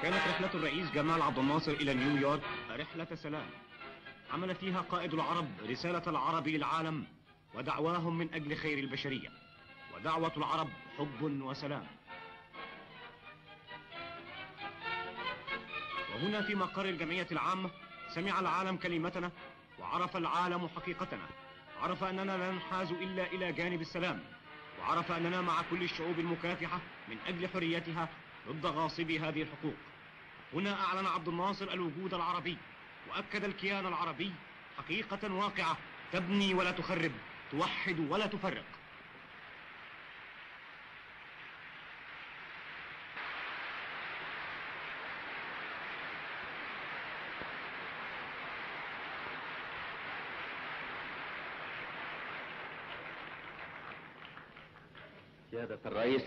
كانت رحلة الرئيس جمال عبد الناصر إلى نيويورك رحلة سلام، عمل فيها قائد العرب رسالة العرب للعالم ودعواهم من أجل خير البشرية، ودعوة العرب حب وسلام. وهنا في مقر الجمعية العامة سمع العالم كلمتنا، وعرف العالم حقيقتنا، عرف أننا لا ننحاز إلا إلى جانب السلام، وعرف أننا مع كل الشعوب المكافحة من أجل حريتها ضد غاصبي هذه الحقوق. هنا أعلن عبد الناصر الوجود العربي، وأكد الكيان العربي حقيقة واقعة تبني ولا تخرب، توحد ولا تفرق. سيادة الرئيس،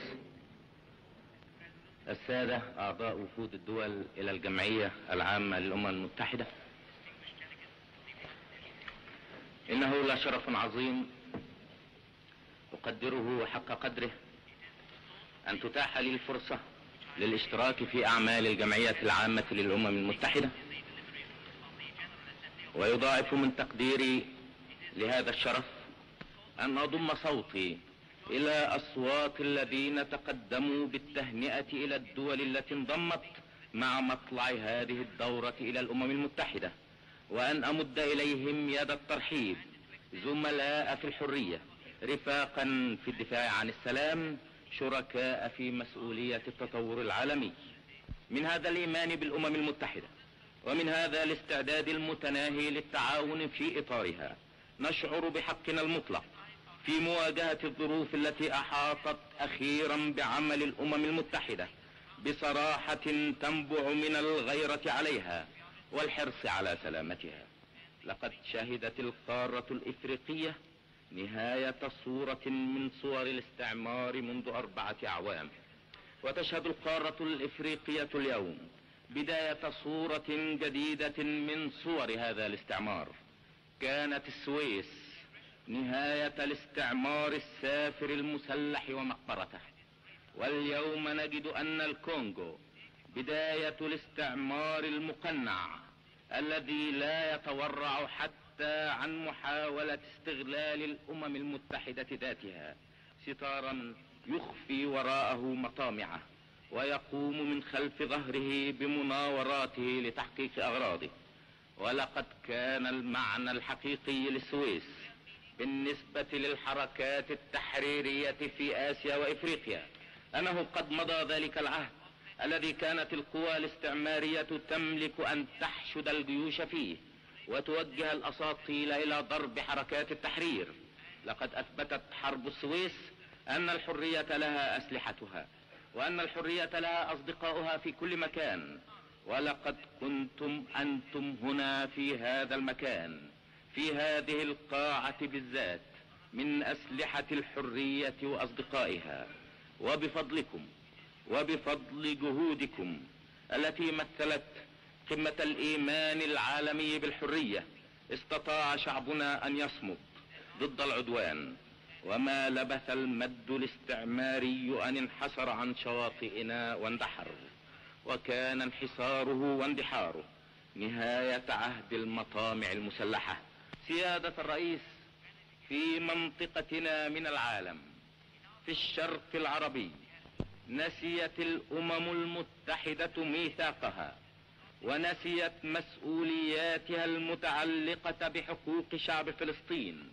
السادة أعضاء وفود الدول إلى الجمعية العامة للأمم المتحدة، إنه لشرف عظيم أقدره حق قدره أن تتاح لي الفرصة للاشتراك في أعمال الجمعية العامة للأمم المتحدة، ويضاعف من تقديري لهذا الشرف أن أضم صوتي إلى أصوات الذين تقدموا بالتهنئة إلى الدول التي انضمت مع مطلع هذه الدورة إلى الأمم المتحدة، وأن أمد إليهم يد الترحيب، زملاء في الحرية، رفاقا في الدفاع عن السلام، شركاء في مسؤولية التطور العالمي. من هذا الإيمان بالأمم المتحدة ومن هذا الاستعداد المتناهي للتعاون في إطارها، نشعر بحقنا المطلق في مواجهة الظروف التي أحاطت أخيرا بعمل الأمم المتحدة بصراحة تنبع من الغيرة عليها والحرص على سلامتها. لقد شهدت القارة الإفريقية نهاية صورة من صور الاستعمار منذ 4 أعوام، وتشهد القارة الإفريقية اليوم بداية صورة جديدة من صور هذا الاستعمار. كانت السويس نهاية الاستعمار السافر المسلح ومقبرته، واليوم نجد أن الكونغو بداية الاستعمار المقنع الذي لا يتورع حتى عن محاولة استغلال الأمم المتحدة ذاتها ستارا يخفي وراءه مطامعه، ويقوم من خلف ظهره بمناوراته لتحقيق أغراضه. ولقد كان المعنى الحقيقي للسويس بالنسبة للحركات التحريرية في آسيا وإفريقيا أنه قد مضى ذلك العهد الذي كانت القوى الاستعمارية تملك أن تحشد الجيوش فيه وتوجه الأساطيل إلى ضرب حركات التحرير. لقد أثبتت حرب السويس أن الحرية لها أسلحتها، وأن الحرية لها أصدقاؤها في كل مكان. ولقد كنتم أنتم هنا في هذا المكان، في هذه القاعة بالذات، من أسلحة الحرية وأصدقائها، وبفضلكم وبفضل جهودكم التي مثلت قمة الإيمان العالمي بالحرية استطاع شعبنا أن يصمد ضد العدوان. وما لبث المد الاستعماري أن انحسر عن شواطئنا واندحر، وكان انحساره واندحاره نهاية عهد المطامع المسلحة. سيادة الرئيس، في منطقتنا من العالم في الشرق العربي نسيت الأمم المتحدة ميثاقها، ونسيت مسؤولياتها المتعلقة بحقوق شعب فلسطين.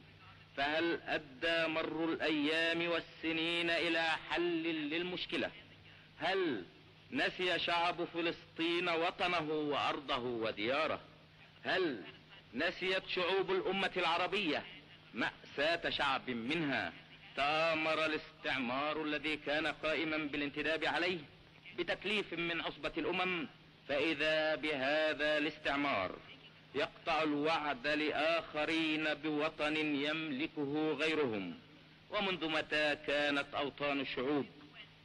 فهل أدى مر الأيام والسنين إلى حل للمشكلة؟ هل نسي شعب فلسطين وطنه وأرضه ودياره؟ هل نسيت شعوب الأمة العربية مأساة شعب منها تآمر الاستعمار الذي كان قائما بالانتداب عليه بتكليف من عصبة الأمم؟ فإذا بهذا الاستعمار يقطع الوعد لآخرين بوطن يملكه غيرهم. ومنذ متى كانت أوطان الشعوب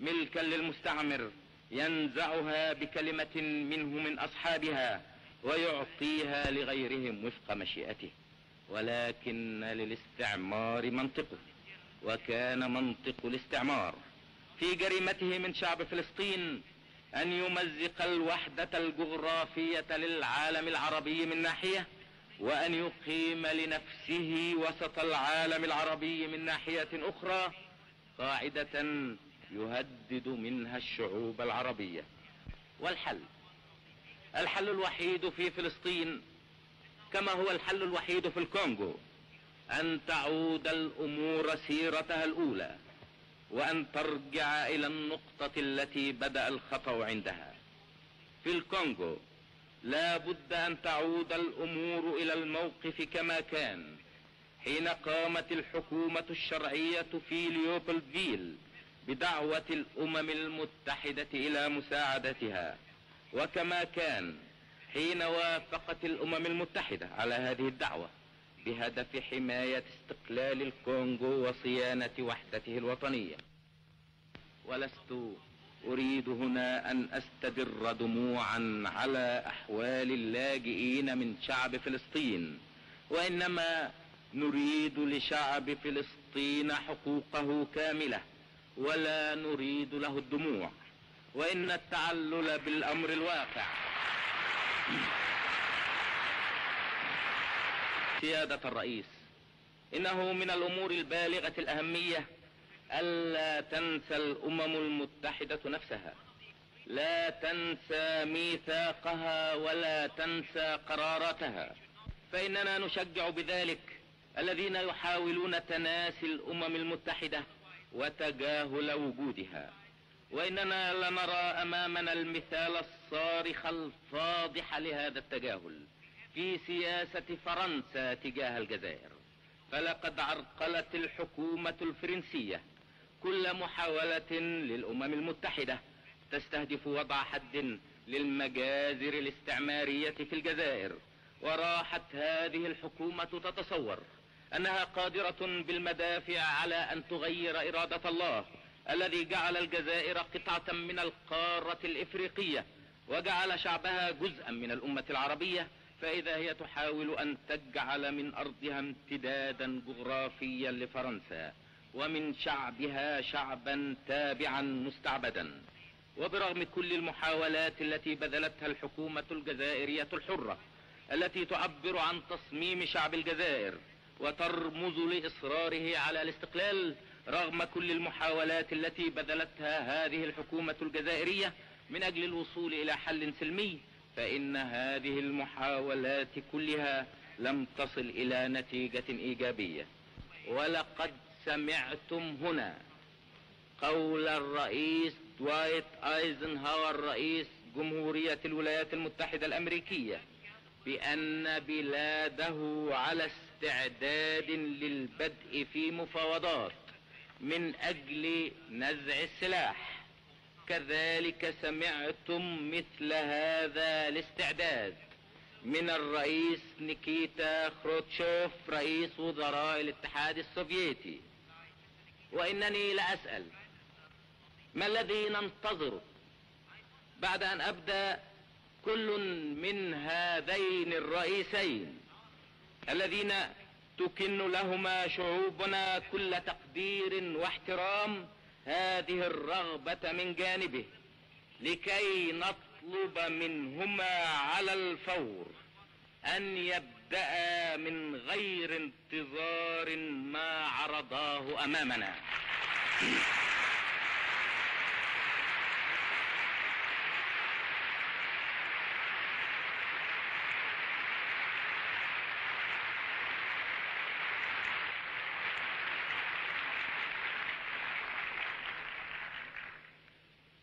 ملكا للمستعمر ينزعها بكلمة منه من أصحابها ويعطيها لغيرهم وفق مشيئته؟ ولكن للاستعمار منطقه، وكان منطق الاستعمار في جريمته من شعب فلسطين أن يمزق الوحدة الجغرافية للعالم العربي من ناحية، وأن يقيم لنفسه وسط العالم العربي من ناحية أخرى قاعدة يهدد منها الشعوب العربية. الحل الوحيد في فلسطين كما هو الحل الوحيد في الكونغو أن تعود الأمور سيرتها الأولى، وأن ترجع إلى النقطة التي بدأ الخطأ عندها. في الكونغو لا بد أن تعود الأمور إلى الموقف كما كان حين قامت الحكومة الشرعية في ليوبولدفيل بدعوة الأمم المتحدة إلى مساعدتها، وكما كان حين وافقت الأمم المتحدة على هذه الدعوة بهدف حماية استقلال الكونغو وصيانة وحدته الوطنية. ولست أريد هنا أن أستدر دموعا على أحوال اللاجئين من شعب فلسطين، وإنما نريد لشعب فلسطين حقوقه كاملة، ولا نريد له الدموع، وإن التعلل بالأمر الواقع. سيادة الرئيس، إنه من الأمور البالغة الأهمية ألا تنسى الأمم المتحدة نفسها، لا تنسى ميثاقها ولا تنسى قراراتها، فإننا نشجع بذلك الذين يحاولون تناسي الأمم المتحدة وتجاهل وجودها. وإننا لنرى أمامنا المثال الصارخ الفاضح لهذا التجاهل في سياسة فرنسا تجاه الجزائر، فلقد عرقلت الحكومة الفرنسية كل محاولة للأمم المتحدة تستهدف وضع حد للمجازر الاستعمارية في الجزائر، وراحت هذه الحكومة تتصور أنها قادرة بالمدافع على أن تغير إرادة الله الذي جعل الجزائر قطعة من القارة الإفريقية وجعل شعبها جزءا من الأمة العربية، فإذا هي تحاول أن تجعل من أرضها امتدادا جغرافيا لفرنسا ومن شعبها شعبا تابعا مستعبدا. وبرغم كل المحاولات التي بذلتها الحكومة الجزائرية الحرة التي تعبر عن تصميم شعب الجزائر وترمز لإصراره على الاستقلال، رغم كل المحاولات التي بذلتها هذه الحكومة الجزائرية من أجل الوصول إلى حل سلمي، فإن هذه المحاولات كلها لم تصل إلى نتيجة إيجابية. ولقد سمعتم هنا قول الرئيس دوايت ايزنهاور رئيس جمهورية الولايات المتحدة الأمريكية بأن بلاده على استعداد للبدء في مفاوضات من أجل نزع السلاح. كذلك سمعتم مثل هذا الاستعداد من الرئيس نيكيتا خروتشوف رئيس وزراء الاتحاد السوفيتي. وإنني لأسأل ما الذي ننتظره بعد أن أبدأ كل من هذين الرئيسين الذين تكن لهما شعوبنا كل تقدير واحترام هذه الرغبة من جانبه، لكي نطلب منهما على الفور أن يبدأ من غير انتظار ما عرضاه أمامنا.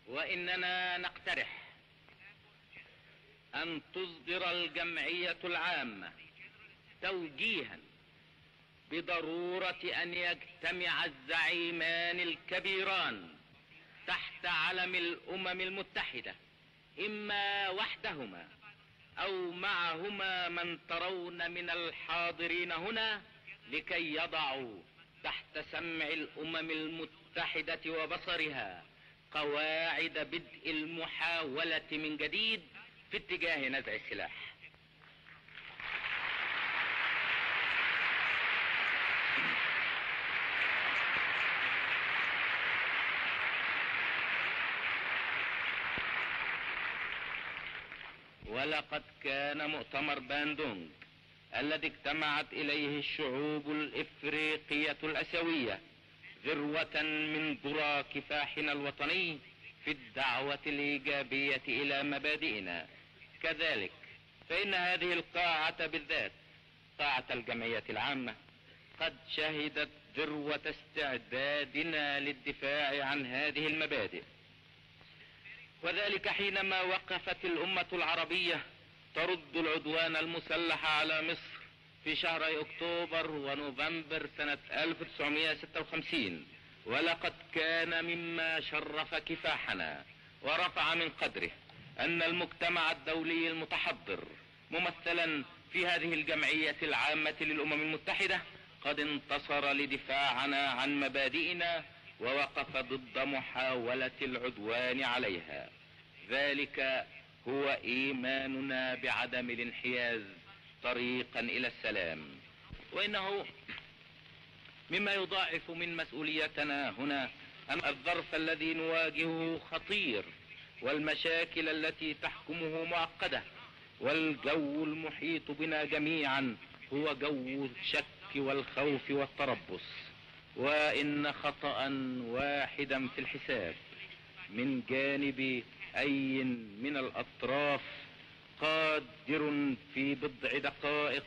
وإننا نقترح أن تصدر الجمعية العامة توجيها بضرورة أن يجتمع الزعيمان الكبيران تحت علم الأمم المتحدة، إما وحدهما أو معهما من ترون من الحاضرين هنا، لكي يضعوا تحت سمع الأمم المتحدة وبصرها قواعد بدء المحاولة من جديد في اتجاه نزع السلاح. ولقد كان مؤتمر باندونج الذي اجتمعت إليه الشعوب الإفريقية الآسيوية ذروة من ذرى كفاحنا الوطني في الدعوة الإيجابية إلى مبادئنا. كذلك فإن هذه القاعة بالذات، قاعة الجمعية العامة، قد شهدت ذروة استعدادنا للدفاع عن هذه المبادئ، وذلك حينما وقفت الأمة العربية ترد العدوان المسلح على مصر في شهري أكتوبر ونوفمبر سنة 1956. ولقد كان مما شرف كفاحنا ورفع من قدره أن المجتمع الدولي المتحضر ممثلا في هذه الجمعية العامة للأمم المتحدة قد انتصر لدفاعنا عن مبادئنا ووقف ضد محاولة العدوان عليها. ذلك هو إيماننا بعدم الانحياز طريقا إلى السلام، وإنه مما يضاعف من مسؤوليتنا هنا أن الظرف الذي نواجهه خطير، والمشاكل التي تحكمه معقدة، والجو المحيط بنا جميعا هو جو الشك والخوف والتربص. وإن خطأ واحدا في الحساب من جانب أي من الأطراف قادر في بضع دقائق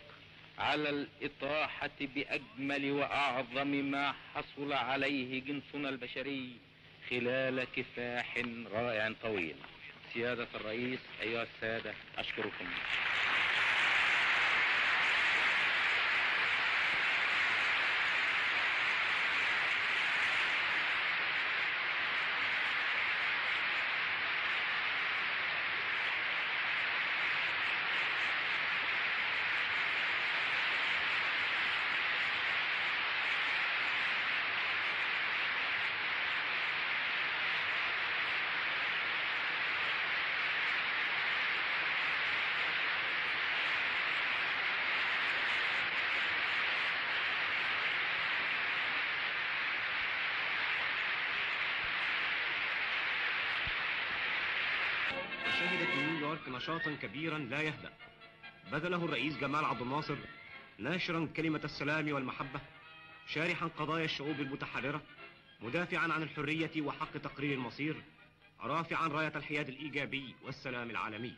على الإطاحة بأجمل وأعظم ما حصل عليه جنسنا البشري خلال كفاح رائع طويل. سيادة الرئيس، أيها السادة، أشكركم. شهدت نيويورك نشاطا كبيرا لا يهدأ بذله الرئيس جمال عبد الناصر، ناشرا كلمة السلام والمحبة، شارحا قضايا الشعوب المتحررة، مدافعا عن الحرية وحق تقرير المصير، رافعا راية الحياد الإيجابي والسلام العالمي.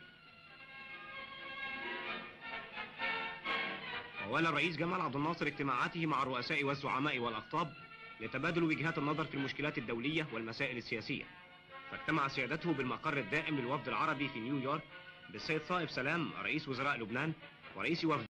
ووالى الرئيس جمال عبد الناصر اجتماعاته مع الرؤساء والزعماء والأقطاب لتبادل وجهات النظر في المشكلات الدولية والمسائل السياسية. فاجتمع سيادته بالمقر الدائم للوفد العربي في نيويورك بالسيد صائب سلام رئيس وزراء لبنان ورئيس وفد